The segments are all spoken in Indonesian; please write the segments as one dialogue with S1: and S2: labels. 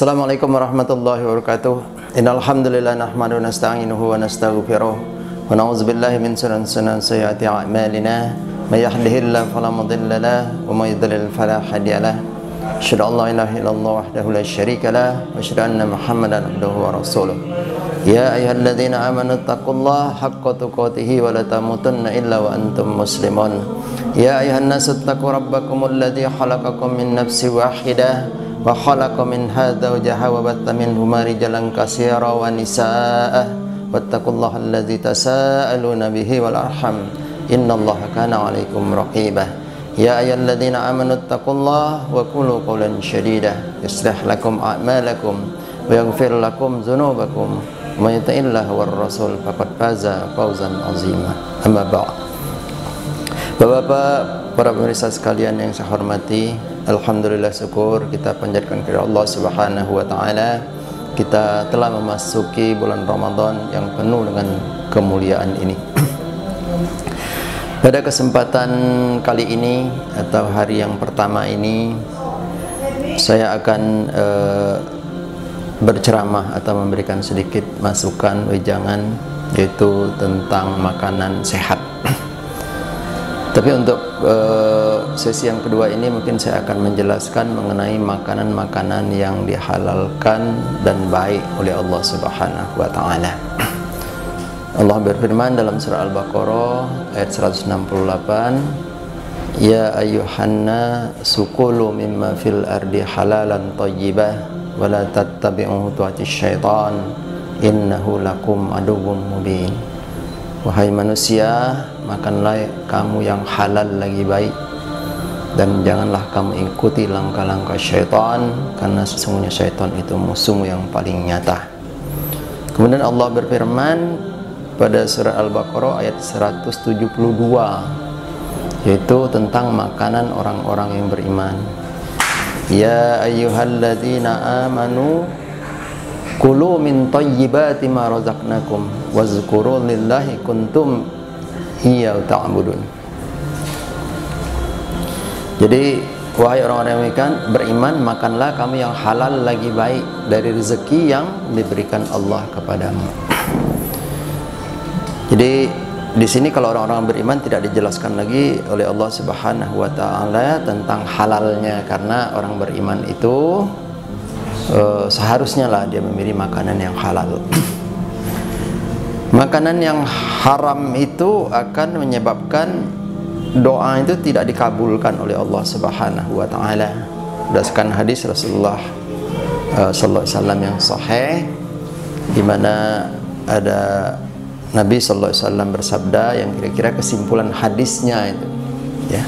S1: Assalamualaikum warahmatullahi wabarakatuh. Innal hamdalillah nahmaduhu wa nasta'inuhu wa nastaghfiruh wa na'udzubillahi min shururi sayyiati a'malina. May yahdihillahu fala mudilla lahu wa may yudlil fala hadiya lahu. Asyhadu an la ilaha illallah wahdahu la syarika lahu wa asyhadu anna Muhammadan abduhu wa rasuluh. Ya ayyuhalladzina amanu taqullaha haqqa tuqatih wa la tamutunna illa wa antum muslimun. Ya ayyuhan nasu taqu rabbakumul ladzi khalaqakum min nafsin wahidah wa khalaqa minha zawjaha wa batta minhuma rijalan katsiran wa nisaa wattaqullaha allazi tasaaluna bihi wal arham innallaha kana 'alaikum raqibah. Ya ayyuhalladzina amanu taqullaha wa qulu qawlan sadida yuslih lakum a'malakum wa yaghfir lakum dzunubakum wa may yuti'illaha war rasul faqad faza fawzan 'azima. Amma ba'd. Bapak-bapak, para pemirsa sekalian yang saya hormati, alhamdulillah syukur kita panjatkan kepada Allah Subhanahu wa taala. Kita telah memasuki bulan Ramadan yang penuh dengan kemuliaan ini. Pada kesempatan kali ini atau hari yang pertama ini, saya akan berceramah atau memberikan sedikit masukan wejangan, yaitu tentang makanan sehat. Tapi untuk sesi yang kedua ini mungkin saya akan menjelaskan mengenai makanan-makanan yang dihalalkan dan baik oleh Allah Subhanahu wa taala. Allah berfirman dalam surah Al-Baqarah ayat 168, Ya ayyuhanna sukulu mimma fil ardi halalan thayyibah wa la tattabi'u khutuwatis syaitan innahu lakum aduwwum mubin. Wahai manusia, makanlah kamu yang halal lagi baik, dan janganlah kamu ikuti langkah-langkah syaitan, karena sesungguhnya syaitan itu musuhmu yang paling nyata. Kemudian Allah berfirman pada surah Al-Baqarah ayat 172, yaitu tentang makanan orang-orang yang beriman. Ya ayyuhalladzina amanu kulu min thayyibati ma razaqnakum wazkuru lillahi kuntum iyyahu ta'budun. Jadi wahai orang-orang yang beriman, makanlah kamu yang halal lagi baik dari rezeki yang diberikan Allah kepadamu. Jadi di sini kalau orang-orang beriman tidak dijelaskan lagi oleh Allah Subhanahu wa taala tentang halalnya, karena orang beriman itu seharusnya lah dia memilih makanan yang halal. Makanan yang haram itu akan menyebabkan doa itu tidak dikabulkan oleh Allah Subhanahu wa taala. Berdasarkan hadis Rasulullah sallallahu alaihi wasallam yang sahih, di mana ada Nabi sallallahu alaihi wasallam bersabda yang kira-kira kesimpulan hadisnya itu, ya.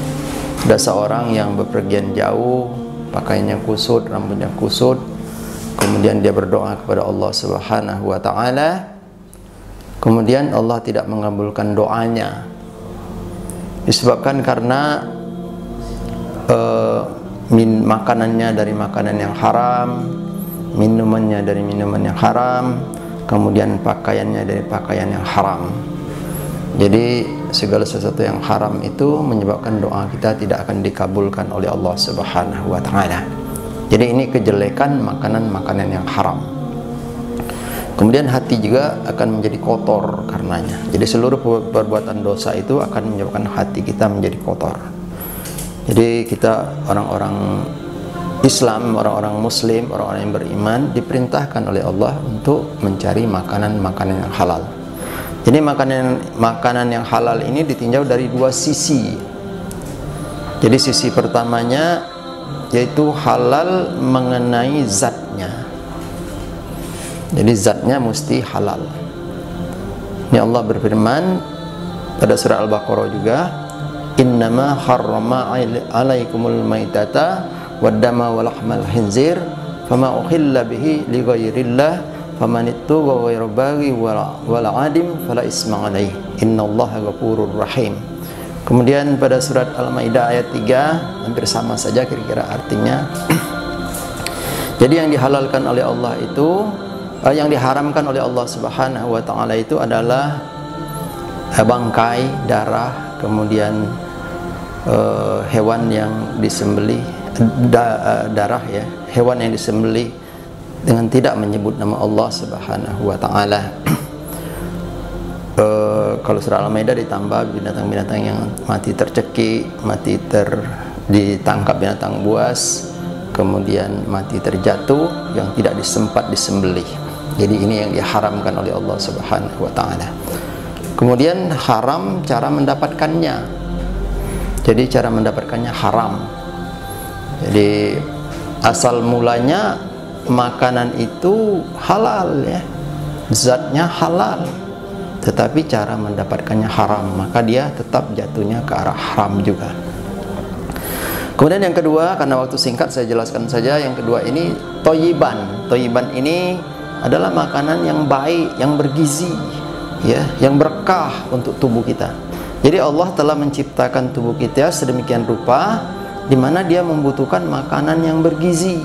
S1: Ada seorang yang bepergian jauh, pakaiannya kusut, rambutnya kusut. Kemudian dia berdoa kepada Allah Subhanahu wa taala. Kemudian Allah tidak mengabulkan doanya. Disebabkan karena makanannya dari makanan yang haram, minumannya dari minuman yang haram, kemudian pakaiannya dari pakaian yang haram. Jadi segala sesuatu yang haram itu menyebabkan doa kita tidak akan dikabulkan oleh Allah Subhanahu wa taala. Jadi ini kejelekan makanan-makanan yang haram. Kemudian hati juga akan menjadi kotor karenanya. Jadi seluruh perbuatan dosa itu akan menyebabkan hati kita menjadi kotor. Jadi kita orang-orang Islam, orang-orang Muslim, orang-orang yang beriman diperintahkan oleh Allah untuk mencari makanan-makanan yang halal. Jadi makanan yang halal ini ditinjau dari dua sisi. Jadi sisi pertamanya yaitu halal mengenai zatnya. Jadi zatnya mesti halal. Ini Allah berfirman pada surah Al-Baqarah juga, innama harrama alaikumul maitata waddama walahmal khinzir fama uhilla bihi li ghairillah faman ittugha ghairu baghi wala adim fala isma alaihi innallaha ghafurur rahim. Kemudian pada surat Al-Maidah ayat 3 hampir sama saja kira-kira artinya. Jadi yang dihalalkan oleh Allah itu, yang diharamkan oleh Allah Subhanahu wa taala itu adalah bangkai, darah, kemudian hewan yang disembelih, darah ya, hewan yang disembelih dengan tidak menyebut nama Allah Subhanahu wa taala. Kalau surah Al-Maidah ditambah binatang-binatang yang mati tercekik, ditangkap binatang buas, kemudian mati terjatuh yang tidak disempat disembelih. Jadi ini yang diharamkan oleh Allah Subhanahu wa taala. Kemudian haram cara mendapatkannya. Jadi cara mendapatkannya haram. Jadi asal mulanya makanan itu halal ya. Zatnya halal. Tetapi cara mendapatkannya haram, maka dia tetap jatuhnya ke arah haram juga. Kemudian yang kedua, karena waktu singkat saya jelaskan saja, yang kedua ini toyiban. Toyiban ini adalah makanan yang baik, yang bergizi, ya, yang berkah untuk tubuh kita. Jadi Allah telah menciptakan tubuh kita sedemikian rupa, di mana Dia membutuhkan makanan yang bergizi,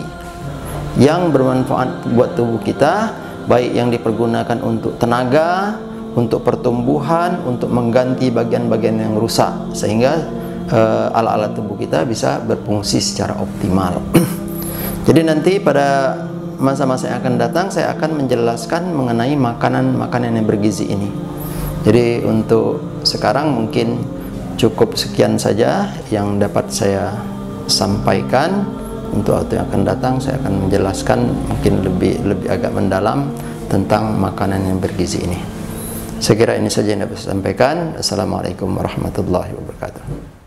S1: yang bermanfaat buat tubuh kita, baik yang dipergunakan untuk tenaga, untuk pertumbuhan, untuk mengganti bagian-bagian yang rusak, sehingga alat-alat tubuh kita bisa berfungsi secara optimal. Jadi nanti pada masa-masa yang akan datang saya akan menjelaskan mengenai makanan-makanan yang bergizi ini. Jadi untuk sekarang mungkin cukup sekian saja yang dapat saya sampaikan. Untuk waktu yang akan datang saya akan menjelaskan mungkin lebih agak mendalam tentang makanan yang bergizi ini. Saya kira ini saja yang dapat saya sampaikan. Assalamualaikum warahmatullahi wabarakatuh.